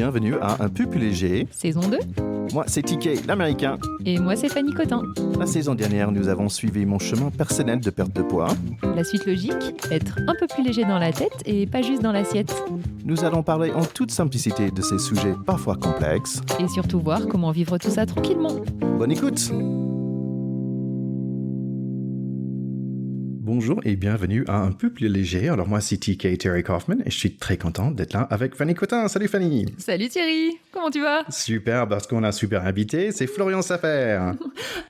bienvenue à Un peu plus léger. Saison 2. Moi, c'est TK, l'américain. Et moi, c'est Fanny Cotin. La saison dernière, nous avons suivi mon chemin personnel de perte de poids. La suite logique, être un peu plus léger dans la tête et pas juste dans l'assiette. Nous allons parler en toute simplicité de ces sujets parfois complexes. Et surtout voir comment vivre tout ça tranquillement. Bonne écoute! Bonjour et bienvenue à Un peu plus léger. Alors moi, c'est TK Terry Kaufman et je suis très content d'être là avec Fanny Cotin. Salut Fanny! Salut Thierry, comment tu vas? Super, parce qu'on a un super invité, c'est Florian Safer.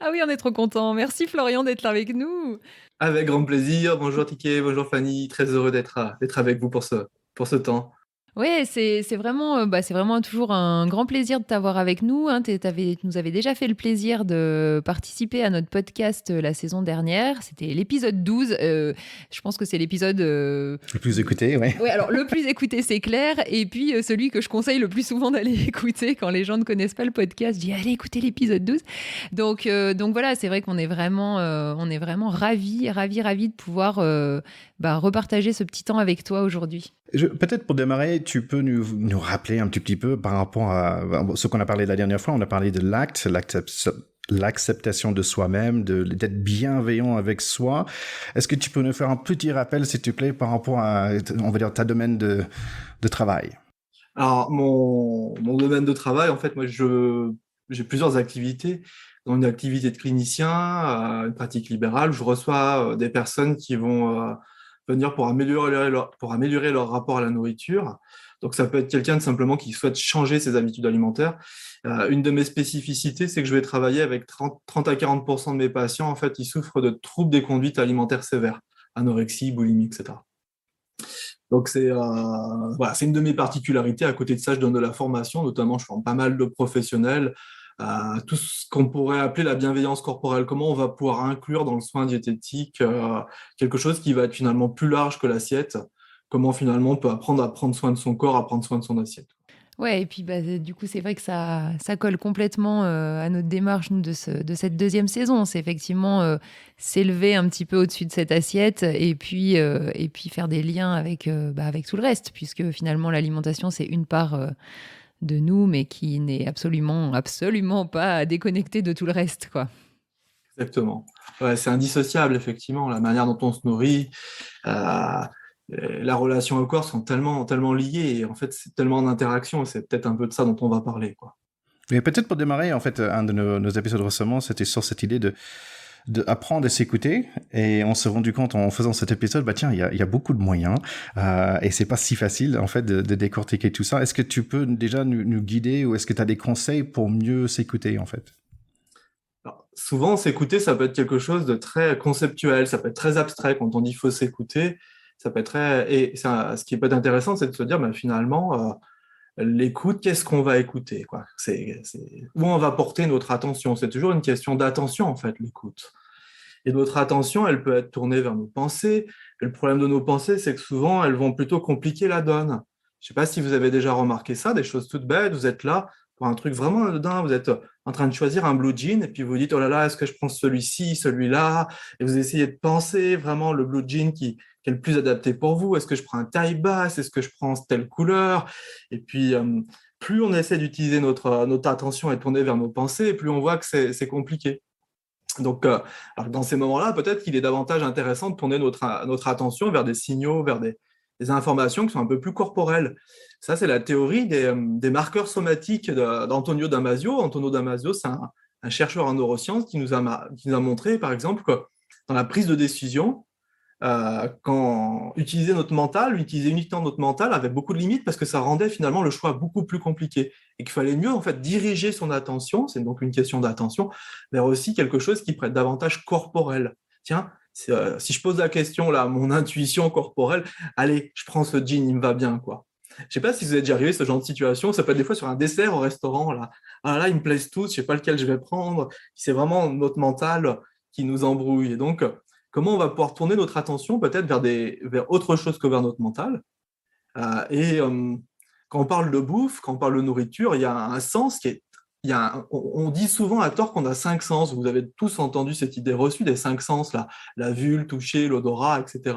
Ah oui, on est trop contents. Merci Florian d'être là avec nous. Avec grand plaisir. Bonjour TK, bonjour Fanny. Très heureux d'être avec vous pour ce temps. Ouais, c'est vraiment toujours un grand plaisir de t'avoir avec nous. Tu nous avais déjà fait le plaisir de participer à notre podcast la saison dernière. C'était l'épisode 12. Je pense que c'est l'épisode... Le plus écouté, ouais. Ouais, alors le plus écouté, c'est clair. Et puis celui que je conseille le plus souvent d'aller écouter quand les gens ne connaissent pas le podcast. Je dis, allez écouter l'épisode 12. Donc voilà, c'est vrai qu'on est vraiment ravis de pouvoir repartager ce petit temps avec toi aujourd'hui. Peut-être pour démarrer, tu peux nous rappeler un petit peu par rapport à ce qu'on a parlé la dernière fois. On a parlé de l'acceptation de soi-même, d'être bienveillant avec soi. Est-ce que tu peux nous faire un petit rappel, s'il te plaît, par rapport à, on va dire, ta domaine de travail? Alors, mon domaine de travail, en fait, moi, j'ai plusieurs activités. Dans une activité de clinicien, une pratique libérale, je reçois des personnes qui vont venir pour améliorer leur rapport à la nourriture. Donc, ça peut être quelqu'un simplement qui souhaite changer ses habitudes alimentaires. Une de mes spécificités, c'est que je vais travailler avec 30 à 40% de mes patients, en fait, qui souffrent de troubles des conduites alimentaires sévères, anorexie, boulimie, etc. Donc, c'est une de mes particularités. À côté de ça, je donne de la formation, notamment, je forme pas mal de professionnels, tout ce qu'on pourrait appeler la bienveillance corporelle. Comment on va pouvoir inclure dans le soin diététique quelque chose qui va être finalement plus large que l'assiette. Comment finalement on peut apprendre à prendre soin de son corps, à prendre soin de son assiette. Ouais, et puis du coup, c'est vrai que ça colle complètement à notre démarche, nous, de cette deuxième saison. C'est effectivement s'élever un petit peu au-dessus de cette assiette et puis faire des liens avec tout le reste, puisque finalement, l'alimentation, c'est une part de nous, mais qui n'est absolument pas déconnectée de tout le reste, quoi. Exactement. Ouais, c'est indissociable, effectivement, la manière dont on se nourrit, la relation au corps sont tellement, tellement liées et en fait, c'est tellement d'interaction. C'est peut-être un peu de ça dont on va parler, quoi. Mais peut-être pour démarrer, en fait, un de nos épisodes récemment, c'était sur cette idée de apprendre à s'écouter, et on s'est rendu compte en faisant cet épisode, il y a beaucoup de moyens, et c'est pas si facile en fait de décortiquer tout ça. Est-ce que tu peux déjà nous guider, ou est-ce que tu as des conseils pour mieux s'écouter en fait? Alors, souvent, s'écouter, ça peut être quelque chose de très conceptuel, ça peut être très abstrait quand on dit faut s'écouter. Ça peut être ce qui peut être intéressant, c'est de se dire, finalement, l'écoute, qu'est-ce qu'on va écouter, quoi. C'est où on va porter notre attention. C'est toujours une question d'attention, en fait, l'écoute. Et notre attention, elle peut être tournée vers nos pensées. Et le problème de nos pensées, c'est que souvent, elles vont plutôt compliquer la donne. Je ne sais pas si vous avez déjà remarqué ça, des choses toutes bêtes. Vous êtes là pour un truc vraiment anodin. Vous êtes en train de choisir un blue jean et puis vous dites, oh là là, est-ce que je prends celui-ci, celui-là? Et vous essayez de penser vraiment le blue jean qui est le plus adapté pour vous. Est-ce que je prends un taille basse? Est-ce que je prends telle couleur? Et puis, plus on essaie d'utiliser notre attention et de tourner vers nos pensées, plus on voit que c'est compliqué. Donc, alors dans ces moments-là, peut-être qu'il est davantage intéressant de tourner notre attention vers des signaux, vers des informations qui sont un peu plus corporelles. Ça, c'est la théorie des marqueurs somatiques d'Antonio Damasio. Antonio Damasio, c'est un chercheur en neurosciences qui nous a montré, par exemple, que dans la prise de décision, quand utiliser uniquement notre mental avait beaucoup de limites parce que ça rendait finalement le choix beaucoup plus compliqué et qu'il fallait mieux en fait diriger son attention, c'est donc une question d'attention, vers aussi quelque chose qui pourrait être davantage corporel. Tiens, si je pose la question là, mon intuition corporelle, allez, je prends ce jean, il me va bien, quoi. Je sais pas si vous êtes déjà arrivé à ce genre de situation, ça peut être des fois sur un dessert au restaurant, là, ah là, ils me plaisent tous, je sais pas lequel je vais prendre, c'est vraiment notre mental qui nous embrouille. Et donc, comment on va pouvoir tourner notre attention peut-être vers autre chose que vers notre mental. Quand on parle de bouffe, quand on parle de nourriture, il y a un sens on dit souvent à tort qu'on a 5 sens. Vous avez tous entendu cette idée reçue des 5 sens, la vue, le toucher, l'odorat, etc.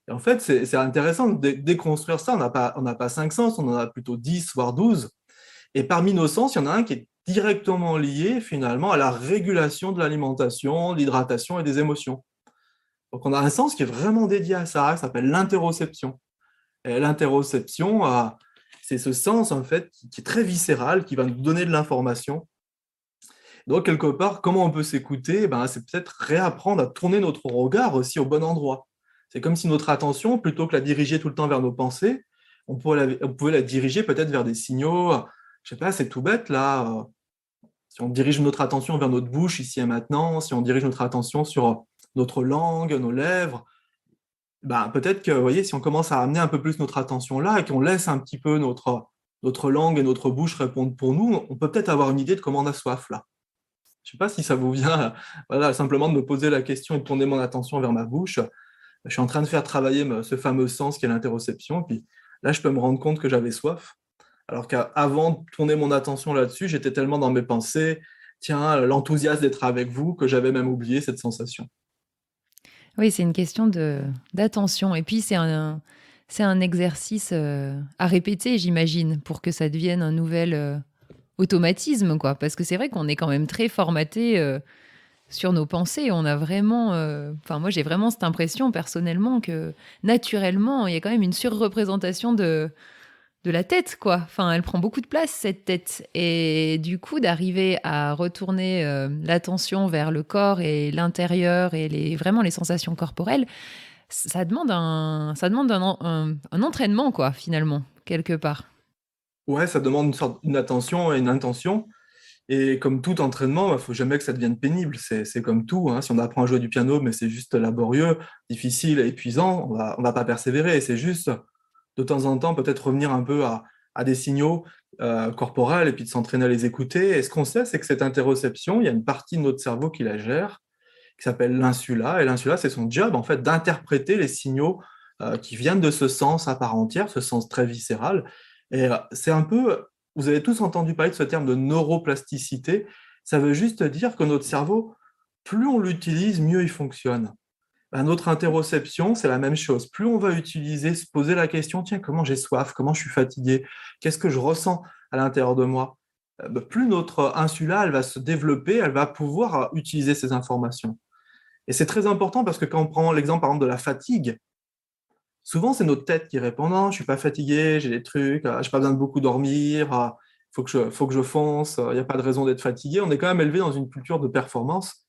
Et en fait, c'est intéressant de déconstruire ça. On n'a pas 5 sens, on en a plutôt 10, voire 12. Et parmi nos sens, il y en a un qui est directement lié finalement à la régulation de l'alimentation, de l'hydratation et des émotions. Donc on a un sens qui est vraiment dédié à ça, qui s'appelle l'interoception. Et l'interoception, c'est ce sens en fait qui est très viscéral, qui va nous donner de l'information. Donc quelque part, comment on peut s'écouter? C'est peut-être réapprendre à tourner notre regard aussi au bon endroit. C'est comme si notre attention, plutôt que la diriger tout le temps vers nos pensées, on pouvait la diriger peut-être vers des signaux. Je sais pas, c'est tout bête là. Si on dirige notre attention vers notre bouche ici et maintenant, si on dirige notre attention sur notre langue, nos lèvres, peut-être que, vous voyez, si on commence à amener un peu plus notre attention là et qu'on laisse un petit peu notre langue et notre bouche répondre pour nous, on peut peut-être avoir une idée de comment on a soif là. Je ne sais pas si ça vous vient, voilà, simplement de me poser la question et de tourner mon attention vers ma bouche. Je suis en train de faire travailler ce fameux sens qui est l'interoception. Puis là, je peux me rendre compte que j'avais soif. Alors qu'avant de tourner mon attention là-dessus, j'étais tellement dans mes pensées, tiens, l'enthousiasme d'être avec vous, que j'avais même oublié cette sensation. Oui, c'est une question d'attention. Et puis, c'est un exercice à répéter, j'imagine, pour que ça devienne un nouvel automatisme, quoi. Parce que c'est vrai qu'on est quand même très formaté sur nos pensées. On a vraiment... moi, j'ai vraiment cette impression, personnellement, que naturellement, il y a quand même une surreprésentation de la tête, quoi. Enfin, elle prend beaucoup de place, cette tête. Et du coup, d'arriver à retourner l'attention vers le corps et l'intérieur et vraiment les sensations corporelles, ça demande un entraînement, quoi, finalement, quelque part. Ouais, ça demande une attention et une intention. Et comme tout entraînement, il ne faut jamais que ça devienne pénible. C'est comme tout, hein. Si on apprend à jouer du piano, mais c'est juste laborieux, difficile et épuisant, on va pas persévérer. Et c'est juste, de temps en temps, peut-être revenir un peu à des signaux corporels et puis de s'entraîner à les écouter. Et ce qu'on sait, c'est que cette interoception, il y a une partie de notre cerveau qui la gère, qui s'appelle l'insula. Et l'insula, c'est son job, en fait, d'interpréter les signaux qui viennent de ce sens à part entière, ce sens très viscéral. Et c'est un peu... Vous avez tous entendu parler de ce terme de neuroplasticité. Ça veut juste dire que notre cerveau, plus on l'utilise, mieux il fonctionne. Notre interoception, c'est la même chose. Plus on va utiliser, se poser la question, tiens, comment j'ai soif, comment je suis fatigué, qu'est-ce que je ressens à l'intérieur de moi, plus notre insula, elle va se développer, elle va pouvoir utiliser ces informations. Et c'est très important parce que quand on prend l'exemple, par exemple, de la fatigue, souvent, c'est notre tête qui répond non, je suis pas fatigué, j'ai des trucs, j'ai pas besoin de beaucoup dormir, faut que je fonce, il n'y a pas de raison d'être fatigué. On est quand même élevé dans une culture de performance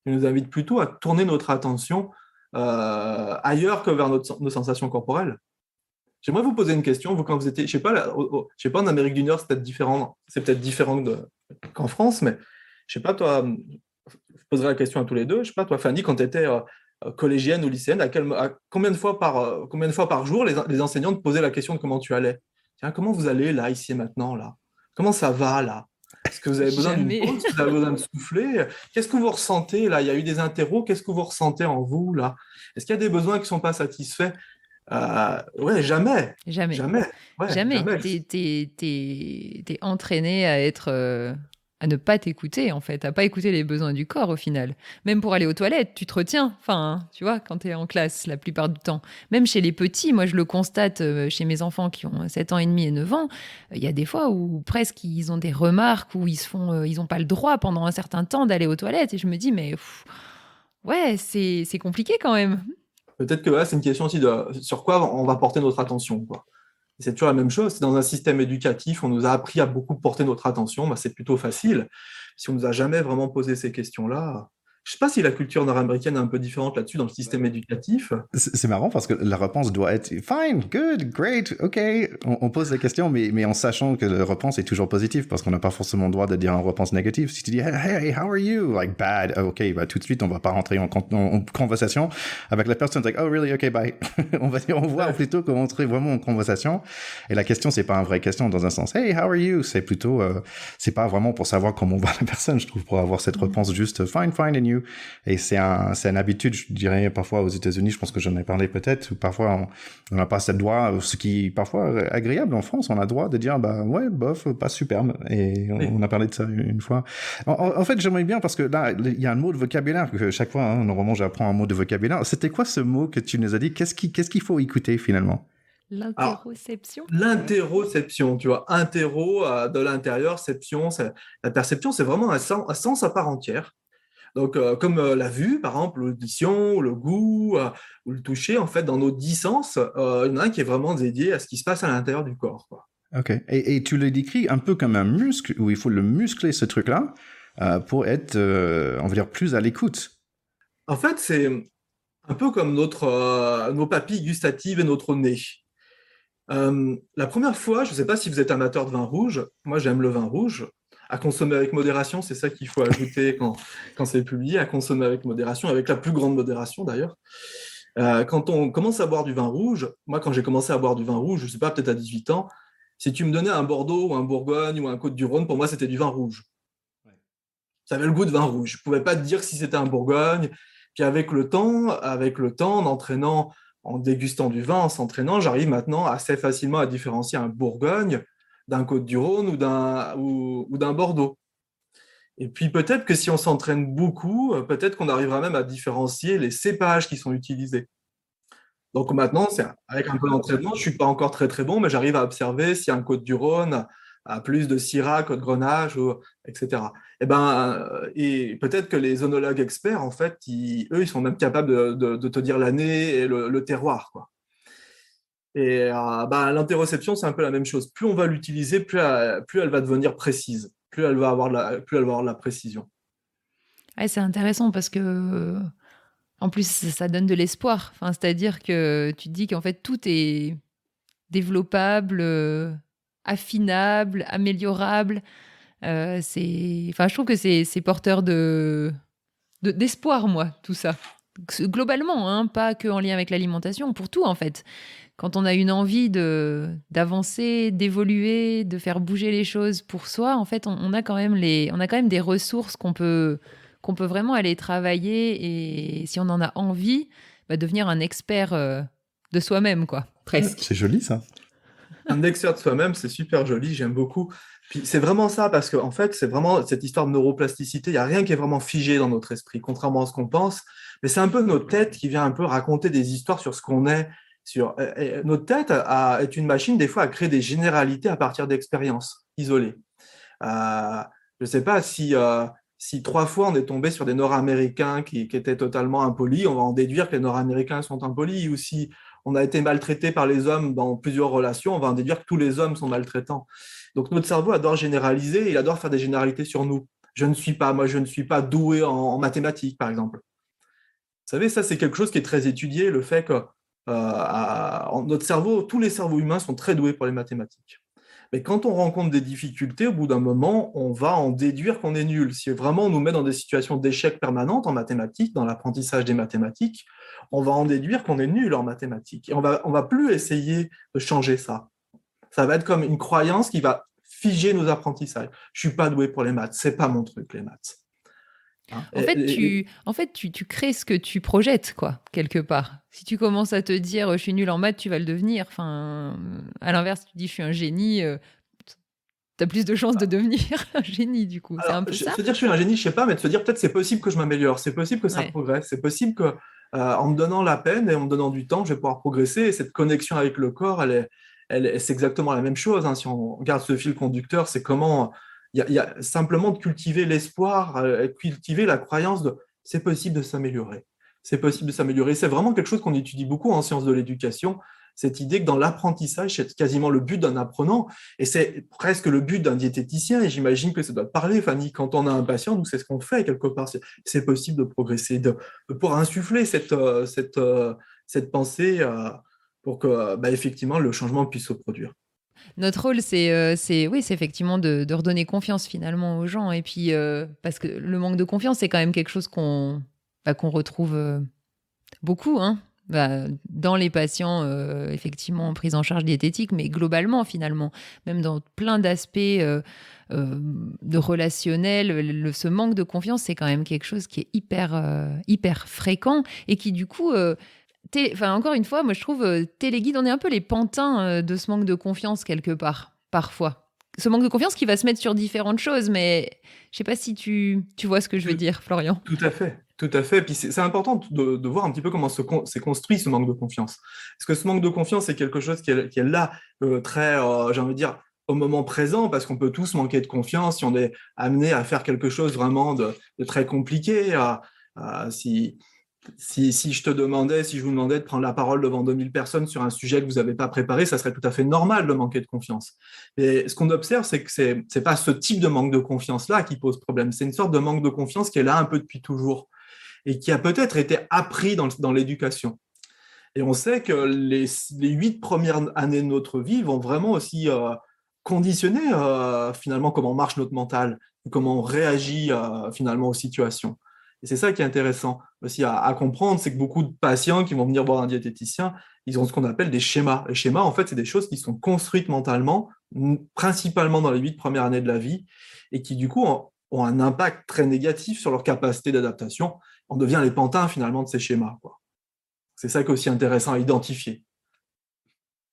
qui nous invite plutôt à tourner notre attention ailleurs que vers nos sensations corporelles. J'aimerais vous poser une question. Vous, quand vous étiez, je sais pas, en Amérique du Nord, c'est peut-être différent qu'en France, mais je sais pas, toi, je poserai la question à tous les deux. Je sais pas, toi, Fanny, quand tu étais collégienne ou lycéenne, combien de fois par jour les enseignants te posaient la question de comment tu allais? Tiens, comment vous allez là, ici et maintenant, là? Comment ça va, là? Est-ce que vous avez besoin d'une pause? Est-ce que vous avez besoin de souffler? Qu'est-ce que vous ressentez, là? Il y a eu des interros. Qu'est-ce que vous ressentez en vous, là? Est-ce qu'il y a des besoins qui ne sont pas satisfaits? Ouais, jamais. Jamais. Jamais. Ouais, jamais. T'es entraîné à être... à ne pas t'écouter, en fait, à pas écouter les besoins du corps, au final. Même pour aller aux toilettes, tu te retiens, enfin, tu vois, quand tu es en classe, la plupart du temps. Même chez les petits, moi, je le constate chez mes enfants qui ont 7 ans et demi et 9 ans, il y a des fois où presque ils ont des remarques, où ils n'ont pas le droit pendant un certain temps d'aller aux toilettes, et je me dis, mais ouais, c'est compliqué quand même. Peut-être que c'est une question aussi sur quoi on va porter notre attention, quoi. C'est toujours la même chose. Dans un système éducatif, on nous a appris à beaucoup porter notre attention. C'est plutôt facile. Si on ne nous a jamais vraiment posé ces questions-là, je ne sais pas si la culture nord-américaine est un peu différente là-dessus dans le système éducatif. C'est marrant parce que la réponse doit être fine, good, great, ok. On pose la question, mais en sachant que la réponse est toujours positive parce qu'on n'a pas forcément le droit de dire une réponse négative. Si tu dis hey, how are you? Like bad, ok, tout de suite on va pas rentrer en conversation avec la personne. Like oh really, ok, bye. On va dire au revoir plutôt que rentrer vraiment en conversation. Et la question c'est pas une vraie question dans un sens. Hey, how are you? C'est plutôt c'est pas vraiment pour savoir comment va la personne. Je trouve pour avoir cette réponse juste fine and you. continue. Et c'est une habitude, je dirais, parfois aux États-Unis, je pense que j'en ai parlé peut-être, où parfois on n'a pas ce droit, ce qui est parfois agréable en France, on a le droit de dire, bah ouais, bof, pas superbe. Et on a parlé de ça une fois. En fait, j'aimerais bien, parce que là, il y a un mot de vocabulaire que chaque fois, hein, normalement, j'apprends un mot de vocabulaire. C'était quoi ce mot que tu nous as dit? Qu'est-ce qu'il faut écouter finalement? L'interoception. L'interoception, tu vois, interro de l'intérieur, ception, la perception, c'est vraiment un sens à part entière. Donc, comme la vue, par exemple, l'audition, le goût, ou le toucher, en fait, dans nos 10 sens, il y en a un qui est vraiment dédié à ce qui se passe à l'intérieur du corps, quoi. Ok. Et tu le décris un peu comme un muscle, où il faut le muscler, ce truc-là, pour être, on va dire, plus à l'écoute. En fait, c'est un peu comme nos papilles gustatives et notre nez. La première fois, je ne sais pas si vous êtes amateur de vin rouge, moi j'aime le vin rouge, à consommer avec modération, c'est ça qu'il faut ajouter quand c'est publié, à consommer avec modération, avec la plus grande modération d'ailleurs. Quand on commence à boire du vin rouge, moi quand j'ai commencé à boire du vin rouge, je ne sais pas, peut-être à 18 ans, si tu me donnais un Bordeaux ou un Bourgogne ou un Côte-du-Rhône, pour moi c'était du vin rouge. Ça avait le goût de vin rouge. Je ne pouvais pas te dire si c'était un Bourgogne. Puis avec le temps, en entraînant, en dégustant du vin, en s'entraînant, j'arrive maintenant assez facilement à différencier un Bourgogne d'un Côte-du-Rhône ou d'un Bordeaux. Et puis peut-être que si on s'entraîne beaucoup, peut-être qu'on arrivera même à différencier les cépages qui sont utilisés. Donc maintenant, avec un peu d'entraînement, je ne suis pas encore très très bon, mais j'arrive à observer si un Côte-du-Rhône a plus de Syrah, Côte-Grenache, etc. Et peut-être que les œnologues experts, en fait, eux, ils sont même capables de te dire l'année et le terroir, quoi. Et l'interoception, c'est un peu la même chose. Plus on va l'utiliser, plus elle va devenir précise, plus elle va avoir de la précision. Ouais, c'est intéressant parce que, en plus, ça donne de l'espoir. Enfin, c'est-à-dire que tu te dis qu'en fait, tout est développable, affinable, améliorable. Enfin, je trouve que c'est porteur d'espoir, moi, tout ça. Globalement, hein, pas que en lien avec l'alimentation, pour tout en fait. Quand on a une envie d'avancer, d'évoluer, de faire bouger les choses pour soi, en fait, on a quand même des ressources qu'on peut vraiment aller travailler et si on en a envie, devenir un expert de soi-même, quoi. Presque. C'est joli, ça. Un expert de soi-même, c'est super joli, j'aime beaucoup. Puis c'est vraiment ça, parce qu'en fait, c'est vraiment cette histoire de neuroplasticité. Il n'y a rien qui est vraiment figé dans notre esprit, contrairement à ce qu'on pense. Mais c'est un peu notre tête qui vient un peu raconter des histoires sur ce qu'on est. Notre tête est une machine, des fois, à créer des généralités à partir d'expériences isolées. Je ne sais pas si 3 fois on est tombé sur des Nord-Américains qui étaient totalement impolis, on va en déduire que les Nord-Américains sont impolis, ou si on a été maltraité par les hommes dans plusieurs relations, on va en déduire que tous les hommes sont maltraitants. Donc notre cerveau adore généraliser, il adore faire des généralités sur nous. Je ne suis pas doué en mathématiques, par exemple. Vous savez, ça c'est quelque chose qui est très étudié, le fait que notre cerveau, tous les cerveaux humains sont très doués pour les mathématiques. Mais quand on rencontre des difficultés, au bout d'un moment, on va en déduire qu'on est nul. Si vraiment on nous met dans des situations d'échec permanentes en mathématiques, dans l'apprentissage des mathématiques, on va en déduire qu'on est nul en mathématiques. Et on va plus essayer de changer ça. Ça va être comme une croyance qui va figer nos apprentissages. Je suis pas doué pour les maths, c'est pas mon truc, les maths. Hein? En fait, tu crées ce que tu projettes, quoi, quelque part. Si tu commences à te dire je suis nul en maths, tu vas le devenir. Enfin, à l'inverse, tu dis je suis un génie, tu as plus de chances de devenir un génie, du coup. Alors, c'est un peu ça. se dire je suis un génie, je sais pas, mais de se dire peut-être c'est possible que je m'améliore, c'est possible que ça progresse, c'est possible que en me donnant la peine et en me donnant du temps, je vais pouvoir progresser. Et cette connexion avec le corps, c'est exactement la même chose. Hein. Si on regarde ce fil conducteur, c'est comment il y a simplement de cultiver l'espoir, cultiver la croyance de c'est possible de s'améliorer. C'est possible de s'améliorer. C'est vraiment quelque chose qu'on étudie beaucoup en sciences de l'éducation, cette idée que dans l'apprentissage, c'est quasiment le but d'un apprenant, et c'est presque le but d'un diététicien, et j'imagine que ça doit te parler, Fanny, quand on a un patient, nous, c'est ce qu'on fait quelque part, c'est possible de progresser, de pouvoir insuffler cette pensée pour que, effectivement, le changement puisse se produire. Notre rôle, c'est effectivement de redonner confiance finalement aux gens. Et puis, parce que le manque de confiance, c'est quand même quelque chose qu'on retrouve beaucoup, hein, dans les patients effectivement pris en charge diététique, mais globalement finalement, même dans plein d'aspects de relationnel, ce manque de confiance, c'est quand même quelque chose qui est hyper fréquent et qui du coup, encore une fois, moi je trouve téléguide, on est un peu les pantins de ce manque de confiance quelque part, parfois. Ce manque de confiance qui va se mettre sur différentes choses, mais je sais pas si tu vois ce que je veux dire, Florian. Tout à fait, tout à fait. Puis c'est important de voir un petit peu comment s'est construit ce manque de confiance. Parce que ce manque de confiance, c'est quelque chose qui est là, très, j'ai envie de dire, au moment présent, parce qu'on peut tous manquer de confiance si on est amené à faire quelque chose vraiment de très compliqué. Si je vous demandais de prendre la parole devant 2000 personnes sur un sujet que vous n'avez pas préparé, ça serait tout à fait normal de manquer de confiance. Et ce qu'on observe, c'est que c'est pas ce type de manque de confiance-là qui pose problème. C'est une sorte de manque de confiance qui est là un peu depuis toujours et qui a peut-être été appris dans l'éducation. Et on sait que les 8 premières années de notre vie vont vraiment aussi conditionner finalement comment marche notre mental, comment on réagit finalement aux situations. Et c'est ça qui est intéressant aussi à comprendre, c'est que beaucoup de patients qui vont venir voir un diététicien, ils ont ce qu'on appelle des schémas. Les schémas, en fait, c'est des choses qui sont construites mentalement, principalement dans les 8 premières années de la vie, et qui, du coup, ont un impact très négatif sur leur capacité d'adaptation. On devient les pantins, finalement, de ces schémas, quoi. C'est ça qui est aussi intéressant à identifier.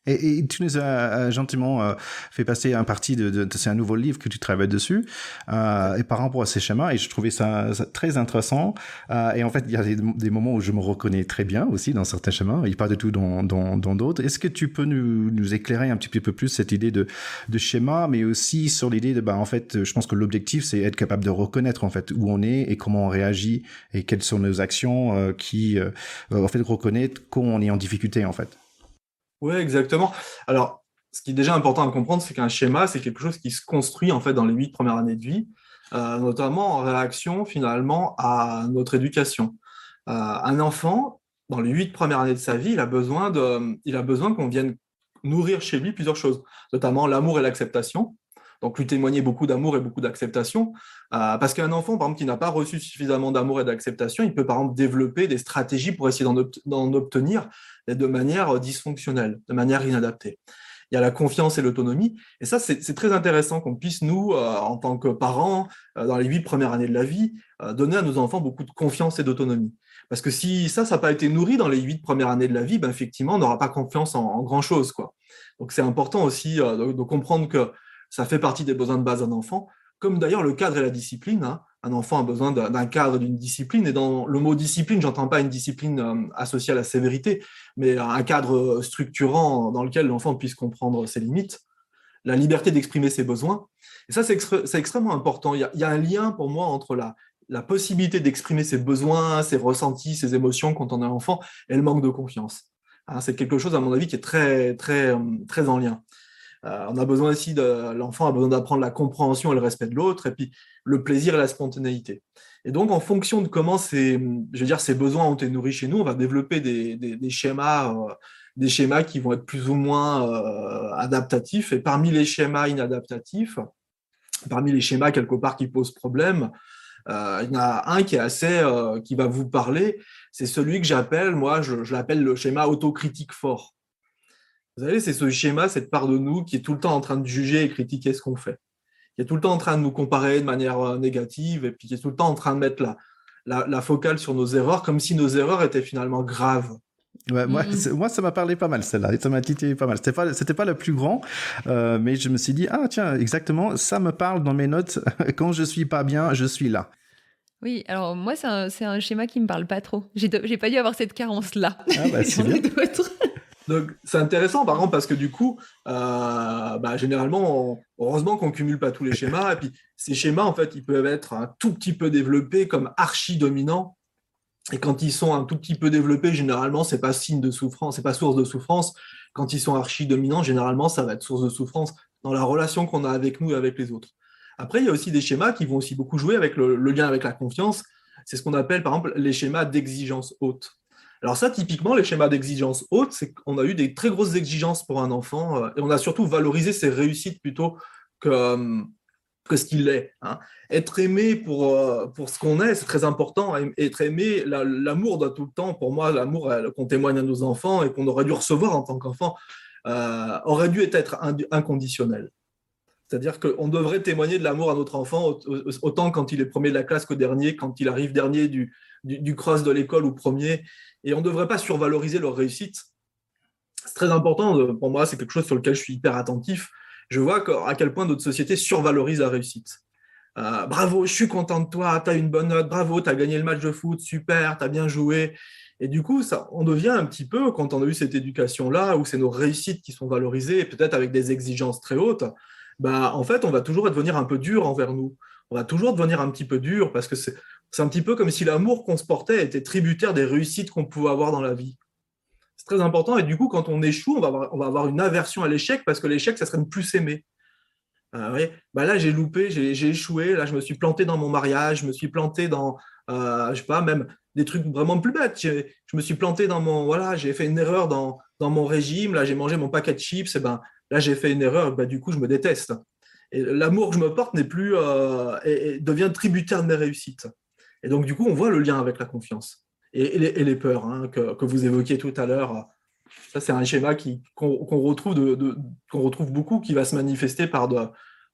Et tu nous as gentiment fait passer un parti c'est un nouveau livre que tu travailles dessus, et par rapport à ces schémas, et je trouvais ça très intéressant. Et en fait, il y a des moments où je me reconnais très bien aussi dans certains schémas, et pas du tout dans d'autres. Est-ce que tu peux nous éclairer un petit peu plus cette idée de schéma, mais aussi sur l'idée de, en fait, je pense que l'objectif, c'est être capable de reconnaître en fait où on est et comment on réagit et quelles sont nos actions qui, en fait, reconnaître quand on est en difficulté en fait. Oui, exactement. Alors, ce qui est déjà important à comprendre, c'est qu'un schéma, c'est quelque chose qui se construit en fait dans les 8 premières années de vie, notamment en réaction finalement à notre éducation. Un enfant, dans les 8 premières années de sa vie, il a besoin qu'on vienne nourrir chez lui plusieurs choses, notamment l'amour et l'acceptation. Donc, lui témoigner beaucoup d'amour et beaucoup d'acceptation. Parce qu'un enfant, par exemple, qui n'a pas reçu suffisamment d'amour et d'acceptation, il peut, par exemple, développer des stratégies pour essayer d'en obtenir de manière dysfonctionnelle, de manière inadaptée. Il y a la confiance et l'autonomie. Et ça, c'est très intéressant qu'on puisse, nous, en tant que parents, dans les 8 premières années de la vie, donner à nos enfants beaucoup de confiance et d'autonomie. Parce que si ça n'a pas été nourri dans les 8 premières années de la vie, effectivement, on n'aura pas confiance en grand-chose, quoi. Donc, c'est important aussi de comprendre que ça fait partie des besoins de base d'un enfant, comme d'ailleurs le cadre et la discipline. Hein. Un enfant a besoin d'un cadre, d'une discipline. Et dans le mot discipline, je n'entends pas une discipline associée à la sévérité, mais un cadre structurant dans lequel l'enfant puisse comprendre ses limites, la liberté d'exprimer ses besoins. Et ça, c'est extrêmement important. Il y a un lien pour moi entre la possibilité d'exprimer ses besoins, ses ressentis, ses émotions quand on est enfant et le manque de confiance. Hein, c'est quelque chose, à mon avis, qui est très en lien. On a besoin aussi l'enfant a besoin d'apprendre la compréhension et le respect de l'autre, et puis le plaisir et la spontanéité. Et donc, en fonction de comment ces besoins ont été nourris chez nous, on va développer des schémas qui vont être plus ou moins adaptatifs. Et parmi les schémas inadaptatifs, parmi les schémas quelque part qui posent problème, il y en a un qui est qui va vous parler. C'est celui que j'appelle, moi, je l'appelle le schéma autocritique fort. Vous savez, c'est ce schéma, cette part de nous qui est tout le temps en train de juger et critiquer ce qu'on fait, qui est tout le temps en train de nous comparer de manière négative et puis qui est tout le temps en train de mettre la focale sur nos erreurs, comme si nos erreurs étaient finalement graves. Ouais, moi, ça m'a parlé pas mal, celle-là. Ça m'a titillé pas mal. C'était pas le plus grand, mais je me suis dit, ah, tiens, exactement, ça me parle dans mes notes. Quand je suis pas bien, je suis là. Oui, alors moi, c'est un schéma qui me parle pas trop. J'ai pas dû avoir cette carence-là. Ah, c'est bien. Donc, c'est intéressant, par contre, parce que du coup, généralement, heureusement qu'on ne cumule pas tous les schémas. Et puis, ces schémas, en fait, ils peuvent être un tout petit peu développés comme archi-dominants. Et quand ils sont un tout petit peu développés, généralement, ce n'est pas signe de souffrance, ce n'est pas source de souffrance. Quand ils sont archi-dominants, généralement, ça va être source de souffrance dans la relation qu'on a avec nous et avec les autres. Après, il y a aussi des schémas qui vont aussi beaucoup jouer avec le lien avec la confiance. C'est ce qu'on appelle, par exemple, les schémas d'exigence haute. Alors ça, typiquement, les schémas d'exigence haute, c'est qu'on a eu des très grosses exigences pour un enfant et on a surtout valorisé ses réussites plutôt que que ce qu'il est. Hein. Être aimé pour ce qu'on est, c'est très important. Être aimé, l'amour doit tout le temps, pour moi, l'amour qu'on témoigne à nos enfants et qu'on aurait dû recevoir en tant qu'enfant, aurait dû être inconditionnel. C'est-à-dire qu'on devrait témoigner de l'amour à notre enfant autant quand il est premier de la classe qu'au dernier, quand il arrive dernier du cross de l'école ou premier. Et on ne devrait pas survaloriser leur réussite. C'est très important, pour moi, c'est quelque chose sur lequel je suis hyper attentif. Je vois à quel point notre société survalorise la réussite. Bravo, je suis content de toi, tu as une bonne note, bravo, tu as gagné le match de foot, super, tu as bien joué. Et du coup, on devient un petit peu, quand on a eu cette éducation-là, où c'est nos réussites qui sont valorisées, peut-être avec des exigences très hautes, en fait, on va toujours devenir un peu dur envers nous. On va toujours devenir un petit peu dur parce que c'est un petit peu comme si l'amour qu'on se portait était tributaire des réussites qu'on pouvait avoir dans la vie. C'est très important. Et du coup, quand on échoue, on va avoir une aversion à l'échec parce que l'échec, ça serait ne plus s'aimer. Oui. Là, j'ai loupé, j'ai échoué. Là, je me suis planté dans mon mariage, je me suis planté dans, je sais pas, même des trucs vraiment plus bêtes. Je me suis planté voilà, j'ai fait une erreur dans mon régime. Là, j'ai mangé mon paquet de chips. Et là, j'ai fait une erreur. Du coup, je me déteste. Et l'amour que je me porte n'est plus, devient tributaire de mes réussites. Et donc, du coup, on voit le lien avec la confiance et les peurs que vous évoquiez tout à l'heure. Ça, c'est un schéma qu'on retrouve beaucoup, qui va se manifester par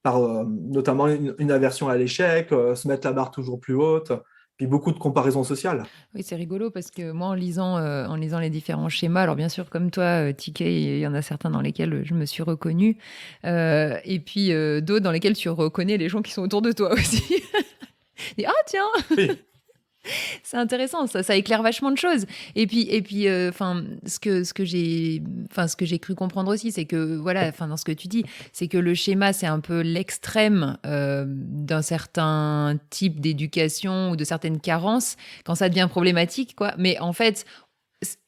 notamment une aversion à l'échec, se mettre la barre toujours plus haute, puis beaucoup de comparaisons sociales. Oui, c'est rigolo parce que moi, en lisant les différents schémas, alors bien sûr, comme toi, TK, il y en a certains dans lesquels je me suis reconnue, et puis d'autres dans lesquels tu reconnais les gens qui sont autour de toi aussi. Et, tiens Oui. C'est intéressant, ça éclaire vachement de choses. Et puis, ce que j'ai cru comprendre aussi, c'est que voilà, dans ce que tu dis, c'est que le schéma, c'est un peu l'extrême d'un certain type d'éducation ou de certaines carences quand ça devient problématique, quoi. Mais en fait,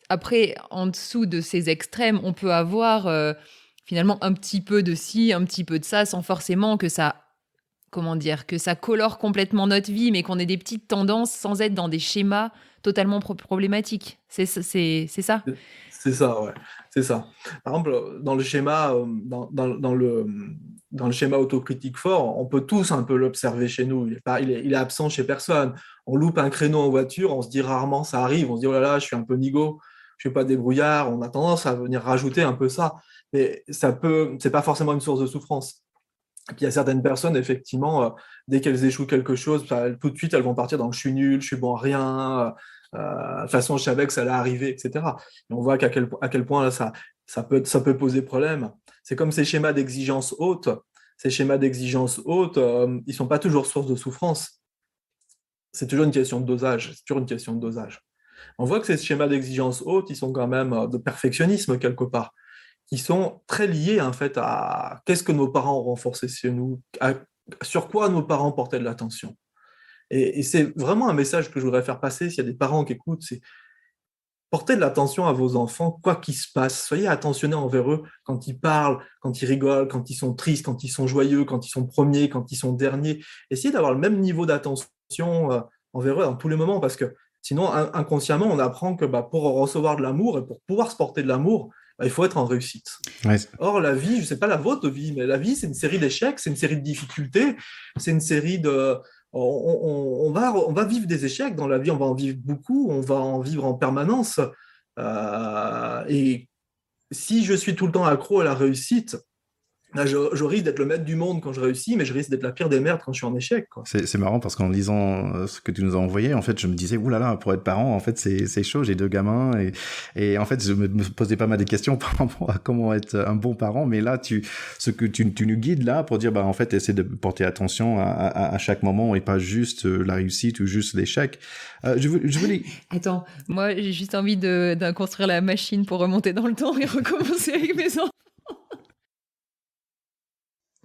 après, en dessous de ces extrêmes, on peut avoir finalement un petit peu de ci, un petit peu de ça, sans forcément que ça que ça colore complètement notre vie, mais qu'on ait des petites tendances sans être dans des schémas totalement problématiques. C'est ça? C'est ça, ouais. C'est ça. Par exemple, dans le schéma, dans le schéma autocritique fort, on peut tous un peu l'observer chez nous. Il est absent chez personne. On loupe un créneau en voiture, on se dit rarement, ça arrive, on se dit, oh là là, je suis un peu nigo, je suis pas débrouillard. On a tendance à venir rajouter un peu ça. Mais c'est pas forcément une source de souffrance. Et puis il y a certaines personnes, effectivement, dès qu'elles échouent quelque chose, tout de suite, elles vont partir dans « je suis nul, je suis bon à rien », de toute façon, je savais que ça allait arriver, etc. Et on voit à quel point là, ça peut poser problème. C'est comme ces schémas d'exigence haute. Ces schémas d'exigence haute, ils ne sont pas toujours source de souffrance. C'est toujours une question de dosage. C'est toujours une question de dosage. On voit que ces schémas d'exigence haute, ils sont quand même de perfectionnisme quelque part, qui sont très liés en fait à qu'est-ce que nos parents ont renforcé chez nous, sur quoi nos parents portaient de l'attention. Et c'est vraiment un message que je voudrais faire passer s'il y a des parents qui écoutent, c'est portez de l'attention à vos enfants, quoi qu'il se passe. Soyez attentionnés envers eux quand ils parlent, quand ils rigolent, quand ils sont tristes, quand ils sont joyeux, quand ils sont premiers, quand ils sont derniers. Essayez d'avoir le même niveau d'attention envers eux dans tous les moments, parce que sinon, inconsciemment, on apprend que pour recevoir de l'amour et pour pouvoir se porter de l'amour, il faut être en réussite. Ouais. Or, la vie, je ne sais pas la vôtre vie, mais la vie, c'est une série d'échecs, c'est une série de difficultés, c'est une série de... On va vivre des échecs dans la vie, on va en vivre beaucoup, on va en vivre en permanence. Et si je suis tout le temps accro à la réussite, là, je risque d'être le maître du monde quand je réussis, mais je risque d'être la pire des merdes quand je suis en échec, quoi. C'est marrant parce qu'en lisant ce que tu nous as envoyé, en fait, je me disais, oulala, pour être parent, en fait, c'est chaud, j'ai 2 gamins, et en fait, je me posais pas mal de questions par rapport à comment être un bon parent, mais là, ce que tu nous guides là pour dire, en fait, essaie de porter attention à chaque moment et pas juste la réussite ou juste l'échec. Je voulais... Attends, moi, j'ai juste envie de construire la machine pour remonter dans le temps et recommencer avec mes enfants.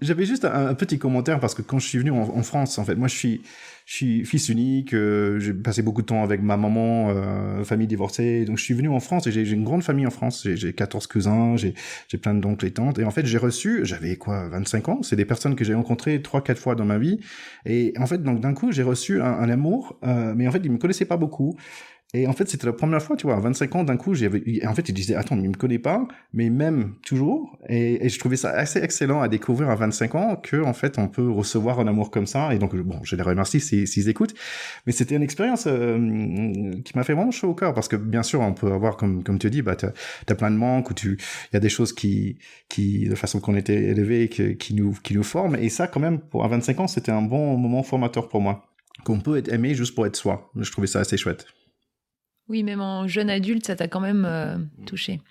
J'avais juste un petit commentaire parce que quand je suis venu en France, en fait, moi je suis fils unique, j'ai passé beaucoup de temps avec ma maman, famille divorcée, donc je suis venu en France et j'ai une grande famille en France, j'ai 14 cousins, j'ai plein d'oncles et tantes, et en fait j'avais 25 ans, c'est des personnes que j'ai rencontrées 3-4 fois dans ma vie, et en fait donc d'un coup j'ai reçu un amour, mais en fait ils me connaissaient pas beaucoup. Et en fait, c'était la première fois, tu vois, à 25 ans, d'un coup, en fait, il disait, attends, mais il me connaît pas, mais il m'aime toujours. Et je trouvais ça assez excellent à découvrir à 25 ans que, en fait, on peut recevoir un amour comme ça. Et donc, bon, je les remercie s'ils écoutent. Mais c'était une expérience qui m'a fait vraiment chaud au cœur parce que, bien sûr, on peut avoir, comme tu dis, bah, t'as plein de manques ou il y a des choses de façon qu'on était élevés, qui nous forment. Et ça, quand même, à 25 ans, c'était un bon moment formateur pour moi. Qu'on peut être aimé juste pour être soi. Je trouvais ça assez chouette. Oui, même en jeune adulte, ça t'a quand même touché.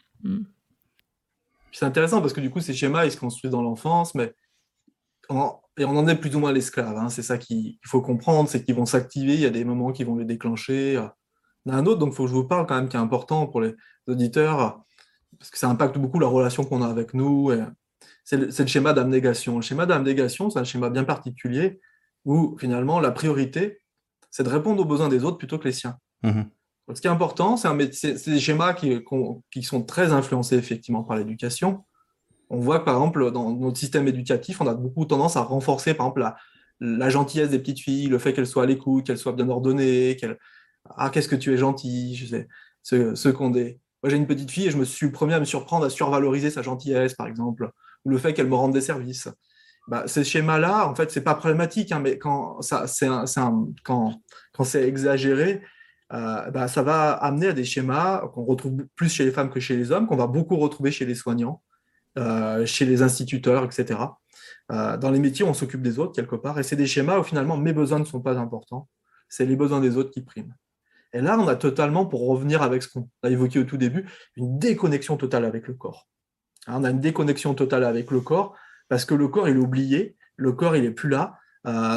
C'est intéressant parce que du coup, ces schémas, ils se construisent dans l'enfance, mais et on en est plus ou moins l'esclave. Hein. C'est ça qu'il faut comprendre, c'est qu'ils vont s'activer, il y a des moments qui vont les déclencher. Il y en a un autre, donc il faut que je vous parle quand même, qui est important pour les auditeurs, parce que ça impacte beaucoup la relation qu'on a avec nous. C'est le schéma d'abnégation. Le schéma d'abnégation, c'est un schéma bien particulier où finalement la priorité, c'est de répondre aux besoins des autres plutôt que les siens. Mm-hmm. Donc, ce qui est important, c'est des schémas qui sont très influencés effectivement par l'éducation. On voit que par exemple, dans notre système éducatif, on a beaucoup tendance à renforcer par exemple la gentillesse des petites filles, le fait qu'elles soient à l'écoute, qu'elles soient bien ordonnées, qu'est-ce que tu es gentil, je sais, ceux qu'on des. Moi, j'ai une petite fille et je me suis le premier à me surprendre à survaloriser sa gentillesse, par exemple, ou le fait qu'elle me rende des services. Bah, ces schémas-là, en fait, c'est pas problématique, hein, mais quand c'est exagéré, bah, ça va amener à des schémas qu'on retrouve plus chez les femmes que chez les hommes, qu'on va beaucoup retrouver chez les soignants, chez les instituteurs, etc. Dans les métiers, on s'occupe des autres quelque part, et c'est des schémas où finalement mes besoins ne sont pas importants, c'est les besoins des autres qui priment. Et là, on a totalement, pour revenir avec ce qu'on a évoqué au tout début, une déconnexion totale avec le corps. Hein, on a une déconnexion totale avec le corps parce que le corps, il est oublié, le corps, il n'est plus là.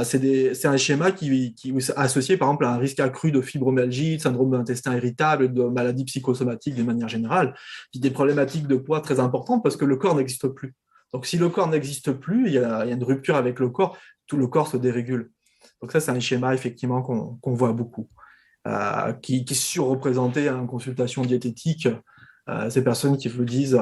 C'est un schéma qui est associé, par exemple, à un risque accru de fibromyalgie, de syndrome de l'intestin irritable, de maladies psychosomatiques de manière générale, puis des problématiques de poids très importantes parce que le corps n'existe plus. Donc, si le corps n'existe plus, il y a une rupture avec le corps, tout le corps se dérégule. Donc ça, c'est un schéma, effectivement, qu'on voit beaucoup, qui est surreprésenté en consultation diététique. Ces personnes qui vous disent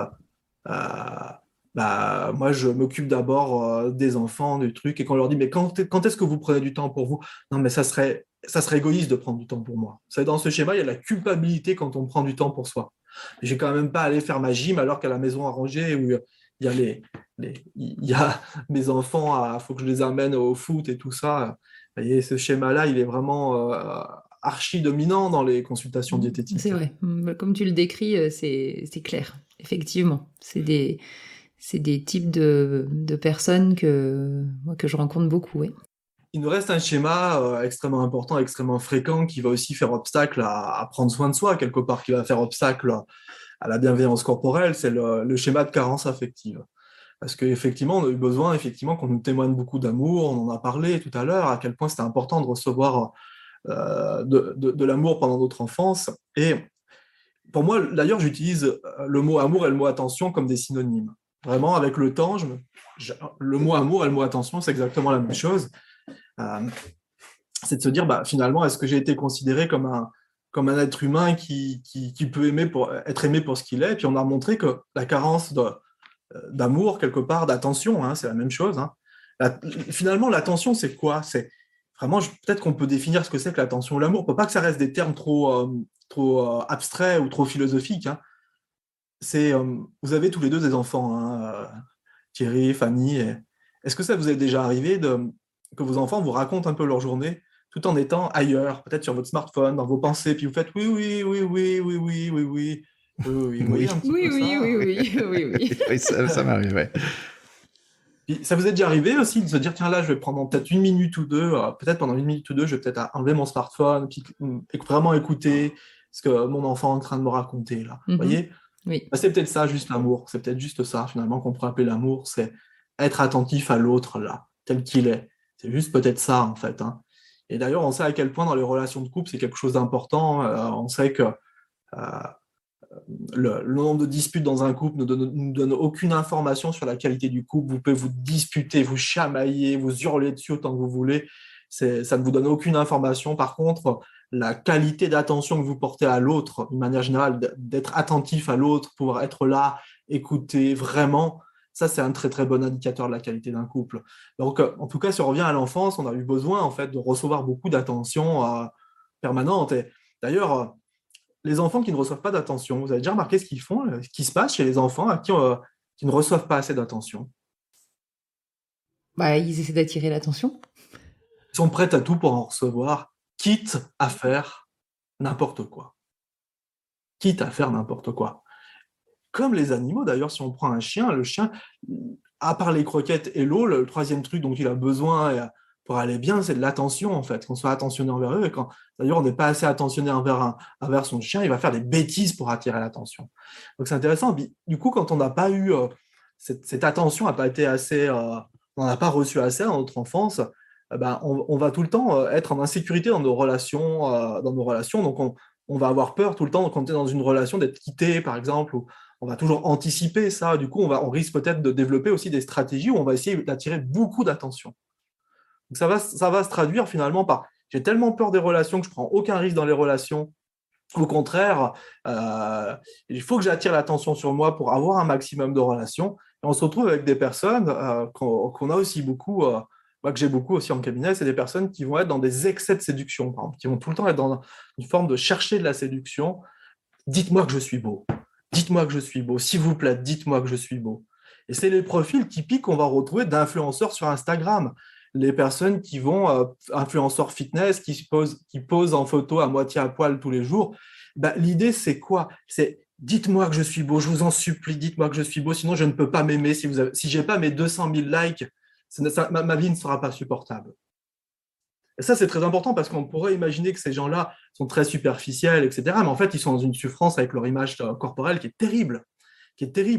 bah, moi, je m'occupe d'abord des enfants, du truc, et qu'on leur dit, mais quand est-ce que vous prenez du temps pour vous? Non, mais ça serait égoïste de prendre du temps pour moi. Dans ce schéma, il y a la culpabilité quand on prend du temps pour soi. Je vais quand même pas aller faire ma gym alors qu'à la maison à ranger, où il y a il y a mes enfants, il faut que je les amène au foot et tout ça. Vous voyez, ce schéma-là, il est vraiment archi dominant dans les consultations diététiques. C'est vrai. Comme tu le décris, c'est clair. Effectivement, c'est des types de personnes que je rencontre beaucoup. Oui. Il nous reste un schéma extrêmement important, extrêmement fréquent, qui va aussi faire obstacle à prendre soin de soi, quelque part, qui va faire obstacle à la bienveillance corporelle, c'est le schéma de carence affective. Parce qu'effectivement, on a eu besoin qu'on nous témoigne beaucoup d'amour, on en a parlé tout à l'heure, à quel point c'était important de recevoir de l'amour pendant notre enfance. Et pour moi, d'ailleurs, j'utilise le mot amour et le mot attention comme des synonymes. Vraiment, avec le temps, le mot amour et le mot attention, c'est exactement la même chose. C'est de se dire, bah, finalement, est-ce que j'ai été considéré comme un être humain qui peut être aimé pour ce qu'il est? Et puis on a montré que la carence d'amour, quelque part, d'attention, hein, c'est la même chose. Hein. Finalement, l'attention, c'est quoi? C'est vraiment, peut-être qu'on peut définir ce que c'est que l'attention ou l'amour. Il ne faut pas que ça reste des termes trop abstraits ou trop philosophiques. Hein. Vous avez tous les deux des enfants, hein, Thierry, Fanny. Est-ce que ça vous est déjà arrivé que vos enfants vous racontent un peu leur journée tout en étant ailleurs, peut-être sur votre smartphone, dans vos pensées, puis vous faites oui, oui, oui, oui, oui, oui, oui, oui. Oui, un petit peu ça. Oui, ça m'arrive, ouais. Puis, ça vous est déjà arrivé aussi de se dire, tiens, là, je vais prendre peut-être une minute ou deux, peut-être pendant une minute ou deux, je vais peut-être enlever mon smartphone, puis vraiment écouter ce que mon enfant est en train de me raconter, là. Vous voyez? Oui. Bah, c'est peut-être ça, juste l'amour. C'est peut-être juste ça, finalement, qu'on pourrait appeler l'amour, c'est être attentif à l'autre, là, tel qu'il est. C'est juste peut-être ça, en fait. Hein. Et d'ailleurs, on sait à quel point dans les relations de couple, c'est quelque chose d'important. On sait que le nombre de disputes dans un couple ne nous donne aucune information sur la qualité du couple. Vous pouvez vous disputer, vous chamailler, vous hurler dessus autant que vous voulez. Ça ne vous donne aucune information. Par contre, la qualité d'attention que vous portez à l'autre, d'une manière générale, d'être attentif à l'autre, pouvoir être là, écouter vraiment, ça, c'est un très, très bon indicateur de la qualité d'un couple. Donc, en tout cas, si on revient à l'enfance, on a eu besoin, en fait, de recevoir beaucoup d'attention permanente. Et d'ailleurs, les enfants qui ne reçoivent pas d'attention. Vous avez déjà remarqué ce qu'ils font, ce qui se passe chez les enfants qui ne reçoivent pas assez d'attention? Bah, ils essaient d'attirer l'attention. Ils sont prêts à tout pour en recevoir, quitte à faire n'importe quoi. Quitte à faire n'importe quoi. Comme les animaux, d'ailleurs, si on prend un chien, le chien, à part les croquettes et l'eau, le troisième truc dont il a besoin pour aller bien, c'est de l'attention, en fait, qu'on soit attentionné envers eux. Et quand, d'ailleurs, on n'est pas assez attentionné envers son chien, il va faire des bêtises pour attirer l'attention. Donc, c'est intéressant. Du coup, quand on n'a pas eu cette attention, n'a pas été assez, on n'a pas reçu assez dans notre enfance, ben, on va tout le temps être en insécurité dans nos relations. Donc, on va avoir peur tout le temps quand on est dans une relation d'être quitté, par exemple, ou on va toujours anticiper ça. Du coup, on risque peut-être de développer aussi des stratégies où on va essayer d'attirer beaucoup d'attention. Donc ça va se traduire finalement par j'ai tellement peur des relations que je prends aucun risque dans les relations. Au contraire, il faut que j'attire l'attention sur moi pour avoir un maximum de relations. Et on se retrouve avec des personnes qu'on a aussi beaucoup, que j'ai beaucoup aussi en cabinet, c'est des personnes qui vont être dans des excès de séduction, par exemple, qui vont tout le temps être dans une forme de chercher de la séduction. Dites-moi que je suis beau. Dites-moi que je suis beau. S'il vous plaît, dites-moi que je suis beau. Et c'est les profils typiques qu'on va retrouver d'influenceurs sur Instagram. Les personnes qui vont, influenceurs fitness, qui posent en photo à moitié à poil tous les jours. Ben, l'idée, c'est quoi? C'est dites-moi que je suis beau, je vous en supplie, dites-moi que je suis beau, sinon je ne peux pas m'aimer. Si je n'ai pas mes 200 000 likes, ma vie ne sera pas supportable. Et ça, c'est très important parce qu'on pourrait imaginer que ces gens-là sont très superficiels, etc. Mais en fait, ils sont dans une souffrance avec leur image corporelle qui est terrible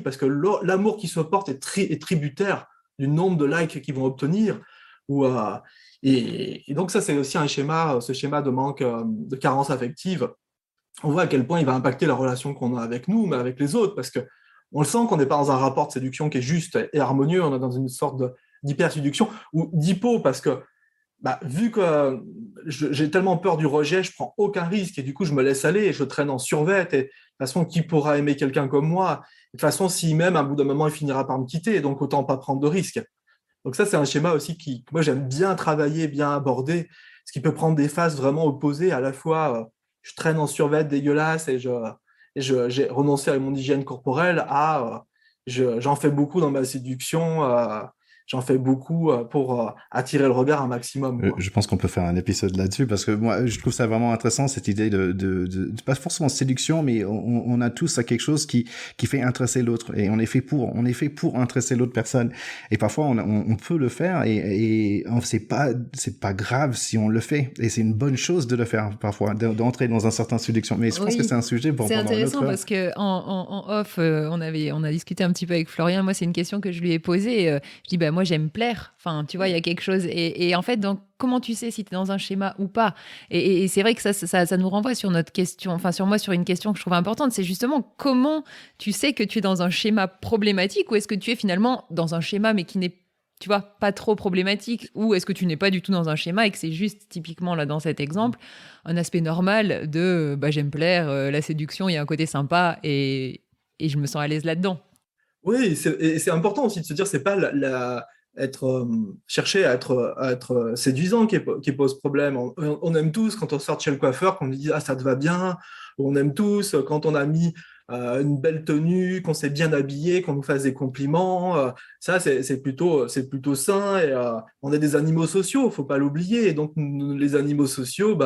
parce que l'amour qu'ils se portent est tributaire du nombre de likes qu'ils vont obtenir. Et donc ça, c'est aussi ce schéma de manque, de carence affective. On voit à quel point il va impacter la relation qu'on a avec nous, mais avec les autres, parce que on le sent qu'on n'est pas dans un rapport de séduction qui est juste et harmonieux, on est dans une sorte d'hyper-séduction ou d'hypo, parce que vu que j'ai tellement peur du rejet, je prends aucun risque et du coup je me laisse aller et je traîne en survêt. Et de toute façon, qui pourra aimer quelqu'un comme moi? De toute façon, s'il m'aime, à un bout d'un moment, il finira par me quitter, donc autant pas prendre de risques. Donc ça, c'est un schéma aussi que moi j'aime bien travailler, bien aborder, ce qui peut prendre des phases vraiment opposées. À la fois, je traîne en survêt dégueulasse et j'ai renoncé à mon hygiène corporelle, j'en fais beaucoup dans ma séduction. J'en fais beaucoup pour attirer le regard un maximum, quoi. Je pense qu'on peut faire un épisode là-dessus parce que moi, je trouve ça vraiment intéressant, cette idée de pas forcément séduction, mais on a tous quelque chose qui fait intéresser l'autre et on est fait pour intéresser l'autre personne. Et parfois, on peut le faire et c'est pas grave si on le fait. Et c'est une bonne chose de le faire parfois, d'entrer dans un certain séduction. Mais je pense que c'est un sujet pour c'est pendant intéressant notre... parce que en off, on a discuté un petit peu avec Florian. Moi, c'est une question que je lui ai posée. Je dis, moi, j'aime plaire. Enfin, tu vois, il y a quelque chose. Et en fait, donc, comment tu sais si tu es dans un schéma ou pas? Et c'est vrai que ça nous renvoie sur notre question, enfin, sur une question que je trouve importante. C'est justement comment tu sais que tu es dans un schéma problématique ou est-ce que tu es finalement dans un schéma mais qui n'est, tu vois, pas trop problématique, ou est-ce que tu n'es pas du tout dans un schéma et que c'est juste, typiquement, là, dans cet exemple, un aspect normal de j'aime plaire, la séduction, il y a un côté sympa et je me sens à l'aise là-dedans. Oui, c'est important aussi de se dire, c'est pas chercher à être séduisant qui pose problème. On aime tous quand on sort chez le coiffeur, qu'on nous dit ah ça te va bien. On aime tous quand on a mis une belle tenue, qu'on s'est bien habillé, qu'on nous fasse des compliments. Ça c'est plutôt sain. Et on est des animaux sociaux, faut pas l'oublier. Et donc les animaux sociaux,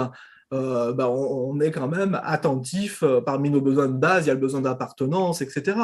on est quand même attentif. Parmi nos besoins de base, il y a le besoin d'appartenance, etc.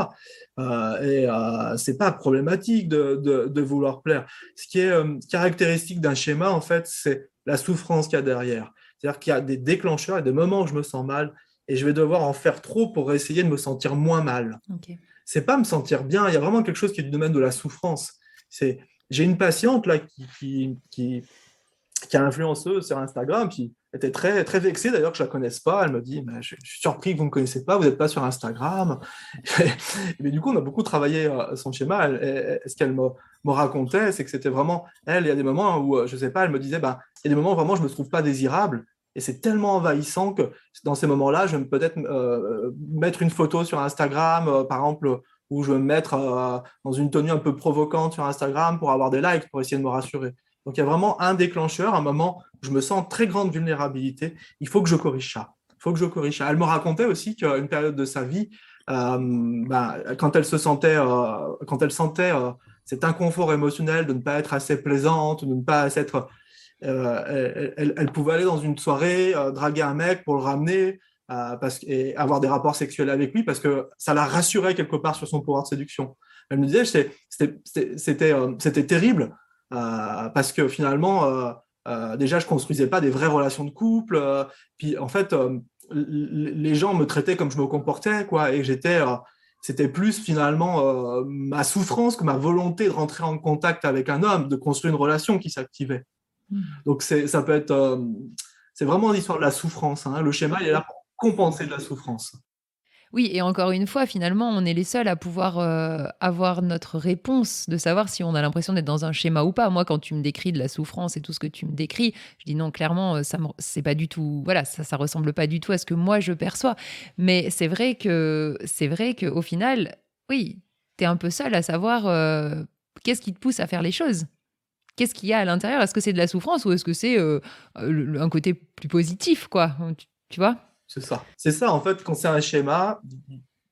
C'est pas problématique de vouloir plaire. Ce qui est caractéristique d'un schéma, en fait, c'est la souffrance qu'il y a derrière. C'est-à-dire qu'il y a des déclencheurs et des moments où je me sens mal et je vais devoir en faire trop pour essayer de me sentir moins mal. Okay. C'est pas me sentir bien. Il y a vraiment quelque chose qui est du domaine de la souffrance. J'ai une patiente là qui est influenceuse sur Instagram, qui était très, très vexée d'ailleurs que je ne la connaisse pas. Elle me dit je suis surpris que vous ne me connaissez pas, vous n'êtes pas sur Instagram. Mais du coup, on a beaucoup travaillé son schéma. Ce qu'elle me racontait, c'est que c'était vraiment, il y a des moments où, je ne sais pas, elle me disait il y a des moments où vraiment je ne me trouve pas désirable. Et c'est tellement envahissant que dans ces moments-là, je vais peut-être mettre une photo sur Instagram, par exemple, où je vais me mettre dans une tenue un peu provocante sur Instagram pour avoir des likes, pour essayer de me rassurer. Donc, il y a vraiment un déclencheur, un moment où je me sens en très grande vulnérabilité. Il faut que je corrige ça. Il faut que je corrige. Elle me racontait aussi qu'à une période de sa vie, quand elle sentait cet inconfort émotionnel de ne pas être assez plaisante, de ne pas assez être, elle pouvait aller dans une soirée, draguer un mec pour le ramener et avoir des rapports sexuels avec lui parce que ça la rassurait quelque part sur son pouvoir de séduction. Elle me disait c'était terrible parce que finalement, déjà, je construisais pas des vraies relations de couple. Puis en fait, les gens me traitaient comme je me comportais, quoi, et c'était plus finalement ma souffrance que ma volonté de rentrer en contact avec un homme, de construire une relation qui s'activait. Donc ça peut être, c'est vraiment l'histoire de la souffrance, hein. Le schéma, il est là pour compenser de la souffrance. Oui, et encore une fois, finalement, on est les seuls à pouvoir avoir notre réponse, de savoir si on a l'impression d'être dans un schéma ou pas. Moi, quand tu me décris de la souffrance et tout ce que tu me décris, je dis non, clairement, c'est pas du tout, voilà, ça ressemble pas du tout à ce que moi je perçois. Mais c'est vrai que au final, oui, tu es un peu seul à savoir qu'est-ce qui te pousse à faire les choses. Qu'est-ce qu'il y a à l'intérieur? Est-ce que c'est de la souffrance ou est-ce que c'est un côté plus positif, quoi? Tu vois? C'est ça. C'est ça, en fait, quand c'est un schéma,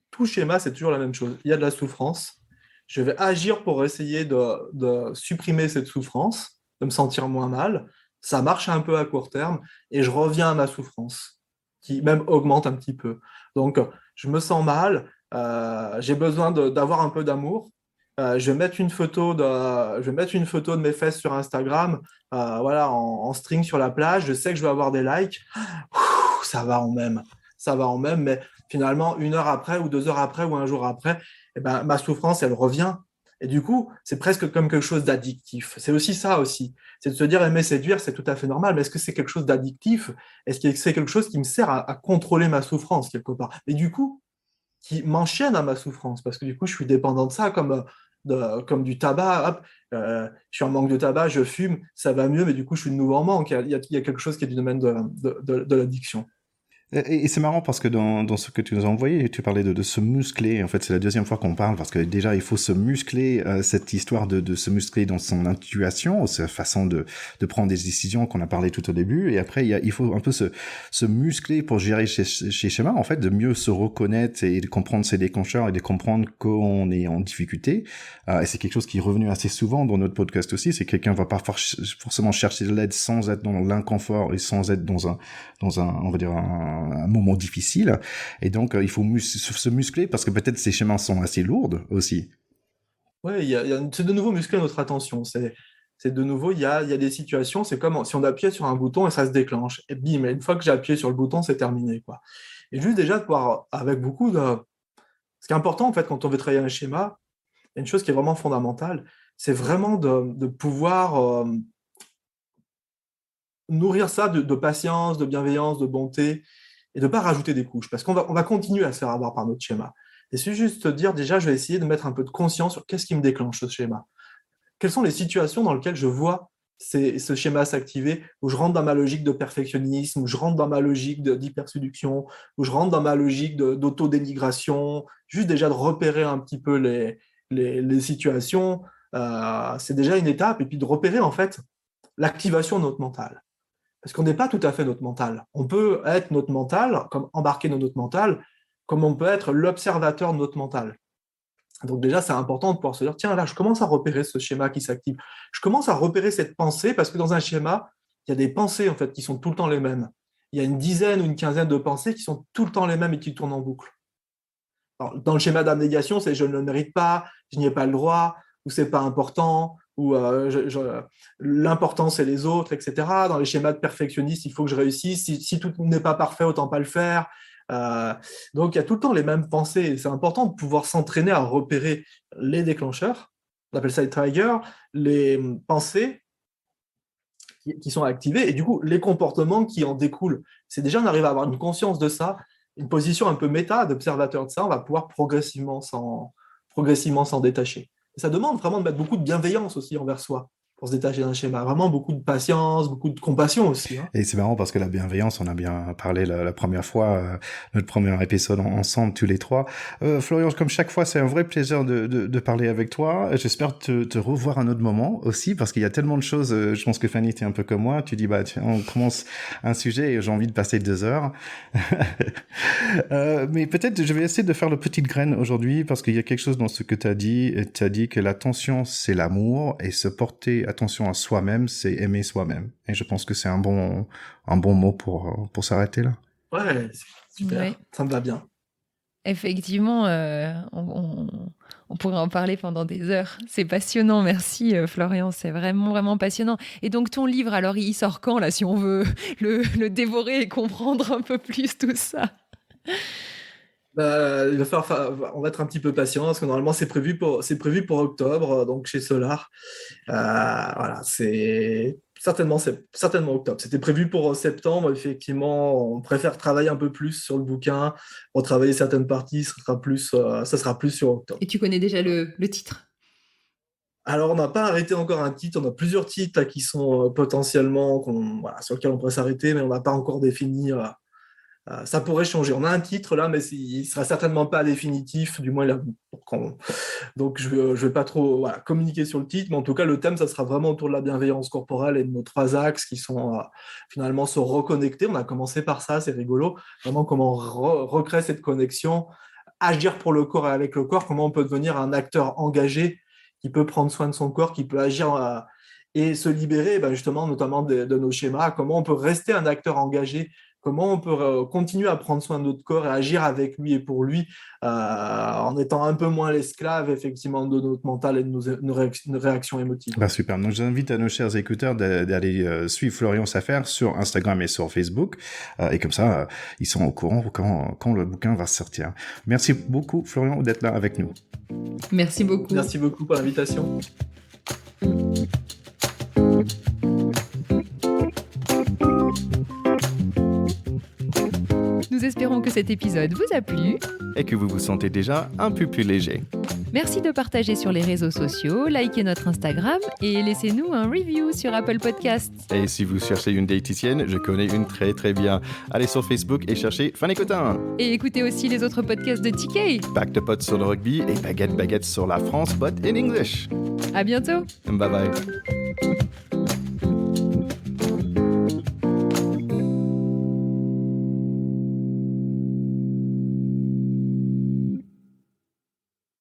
tout schéma, c'est toujours la même chose. Il y a de la souffrance. Je vais agir pour essayer de supprimer cette souffrance, de me sentir moins mal. Ça marche un peu à court terme et je reviens à ma souffrance, qui même augmente un petit peu. Donc, je me sens mal, j'ai besoin d'avoir un peu d'amour. Je vais mettre une photo de mes fesses sur Instagram, voilà, en string sur la plage. Je sais que je vais avoir des likes. Ça va en même, mais finalement, 1 heure après, ou 2 heures après, ou un jour après, eh ben, ma souffrance, elle revient. Et du coup, c'est presque comme quelque chose d'addictif. C'est aussi ça aussi. C'est de se dire, aimer séduire, c'est tout à fait normal, mais est-ce que c'est quelque chose d'addictif? Est-ce que c'est quelque chose qui me sert à contrôler ma souffrance quelque part? Et du coup, qui m'enchaîne à ma souffrance, parce que du coup, je suis dépendant de ça, comme du tabac. Hop, je suis en manque de tabac, je fume, ça va mieux, mais du coup, je suis de nouveau en manque. Il y a quelque chose qui est du domaine de l'addiction. Et c'est marrant parce que dans ce que tu nous as envoyé, tu parlais de se muscler. En fait, c'est la deuxième fois qu'on parle parce que déjà, il faut se muscler, cette histoire de se muscler dans son intuition, sa façon de prendre des décisions qu'on a parlé tout au début. Et après, il faut un peu se muscler pour gérer chez Schéma, en fait, de mieux se reconnaître et de comprendre ses déclencheurs et de comprendre qu'on est en difficulté. Et c'est quelque chose qui est revenu assez souvent dans notre podcast aussi. C'est que quelqu'un va pas forcément chercher de l'aide sans être dans l'inconfort et sans être dans un, on va dire, un moment difficile, et donc il faut se muscler parce que peut-être ces schémas sont assez lourdes aussi. Oui, c'est de nouveau muscler notre attention. C'est de nouveau, il y a des situations, c'est comme si on appuyait sur un bouton et ça se déclenche. Et bim, et une fois que j'ai appuyé sur le bouton, c'est terminé, quoi. Et juste déjà de pouvoir, avec beaucoup de... Ce qui est important, en fait, quand on veut travailler un schéma, il y a une chose qui est vraiment fondamentale, c'est vraiment de pouvoir nourrir ça de patience, de bienveillance, de bonté, et de ne pas rajouter des couches, parce qu'on va continuer à se faire avoir par notre schéma. Et c'est juste dire, déjà, je vais essayer de mettre un peu de conscience sur qu'est-ce qui me déclenche ce schéma. Quelles sont les situations dans lesquelles je vois ce schéma s'activer, où je rentre dans ma logique de perfectionnisme, où je rentre dans ma logique d'hyperséduction, où je rentre dans ma logique d'autodénigration, juste déjà de repérer un petit peu les situations, c'est déjà une étape, et puis de repérer en fait l'activation de notre mental. Parce qu'on n'est pas tout à fait notre mental. On peut être notre mental, comme embarquer dans notre mental, comme on peut être l'observateur de notre mental. Donc déjà, c'est important de pouvoir se dire, tiens, là, je commence à repérer ce schéma qui s'active. Je commence à repérer cette pensée, parce que dans un schéma, il y a des pensées, en fait, qui sont tout le temps les mêmes. Il y a une dizaine ou une quinzaine de pensées qui sont tout le temps les mêmes et qui tournent en boucle. Alors, dans le schéma d'abnégation, c'est je ne le mérite pas, je n'y ai pas le droit, ou c'est pas important, ou l'important c'est les autres, etc. Dans les schémas de perfectionniste, il faut que je réussisse. Si tout n'est pas parfait, autant pas le faire. Donc il y a tout le temps les mêmes pensées. C'est important de pouvoir s'entraîner à repérer les déclencheurs, on appelle ça les triggers, les pensées qui sont activées et du coup les comportements qui en découlent. C'est déjà on arrive à avoir une conscience de ça, une position un peu méta d'observateur de ça, on va pouvoir progressivement s'en détacher. Ça demande vraiment de mettre beaucoup de bienveillance aussi envers soi pour se détacher d'un schéma. Vraiment beaucoup de patience, beaucoup de compassion aussi. Hein. Et c'est marrant parce que la bienveillance, on a bien parlé la première fois, notre premier épisode ensemble, tous les trois. Florian, comme chaque fois, c'est un vrai plaisir de parler avec toi. J'espère te revoir à un autre moment aussi, parce qu'il y a tellement de choses. Je pense que Fanny, t'es un peu comme moi. Tu dis, bah, tiens, on commence un sujet et j'ai envie de passer 2 heures. Mais peut-être, je vais essayer de faire le petite graine aujourd'hui, parce qu'il y a quelque chose dans ce que tu as dit. Tu as dit que l'attention, c'est l'amour, et se porter attention à soi-même, c'est aimer soi-même. Et je pense que c'est un bon mot pour s'arrêter là. Ouais, super, Ouais. ça me va bien. Effectivement, on pourrait en parler pendant des heures. C'est passionnant, merci Florian, c'est vraiment, vraiment passionnant. Et donc ton livre, alors il sort quand là, si on veut le dévorer et comprendre un peu plus tout ça? Il va falloir, on va être un petit peu patient parce que normalement c'est prévu pour octobre, donc chez Solar. Voilà, c'est certainement octobre. C'était prévu pour septembre. Effectivement, on préfère travailler un peu plus sur le bouquin, retravailler certaines parties. Ça sera plus sur octobre. Et tu connais déjà le titre? Alors, on n'a pas arrêté encore un titre. On a plusieurs titres là, qui sont potentiellement sur lesquels on pourrait s'arrêter, mais on n'a pas encore défini. Ça pourrait changer. On a un titre là, mais il ne sera certainement pas définitif. Du moins, donc je ne vais pas trop communiquer sur le titre, mais en tout cas, le thème, ça sera vraiment autour de la bienveillance corporelle et de nos 3 axes qui sont finalement se reconnecter. On a commencé par ça, c'est rigolo. Vraiment, comment recréer cette connexion, agir pour le corps et avec le corps, comment on peut devenir un acteur engagé qui peut prendre soin de son corps, qui peut agir et se libérer justement, notamment de nos schémas. Comment on peut rester un acteur engagé, comment on peut continuer à prendre soin de notre corps et agir avec lui et pour lui en étant un peu moins l'esclave effectivement de notre mental et de nos réactions émotives. Bah super, donc j'invite à nos chers écouteurs d'aller suivre Florian Safer sur Instagram et sur Facebook, et comme ça ils sont au courant quand le bouquin va sortir. Merci beaucoup Florian d'être là avec nous. Merci beaucoup. Merci beaucoup pour l'invitation. Nous espérons que cet épisode vous a plu et que vous vous sentez déjà un peu plus léger. Merci de partager sur les réseaux sociaux, likez notre Instagram et laissez-nous un review sur Apple Podcasts. Et si vous cherchez une diététicienne, je connais une très très bien. Allez sur Facebook et cherchez Fanny Cotin. Et écoutez aussi les autres podcasts de TK. Back to Pot sur le rugby et Baguette sur la France, but in English. À bientôt. Bye bye.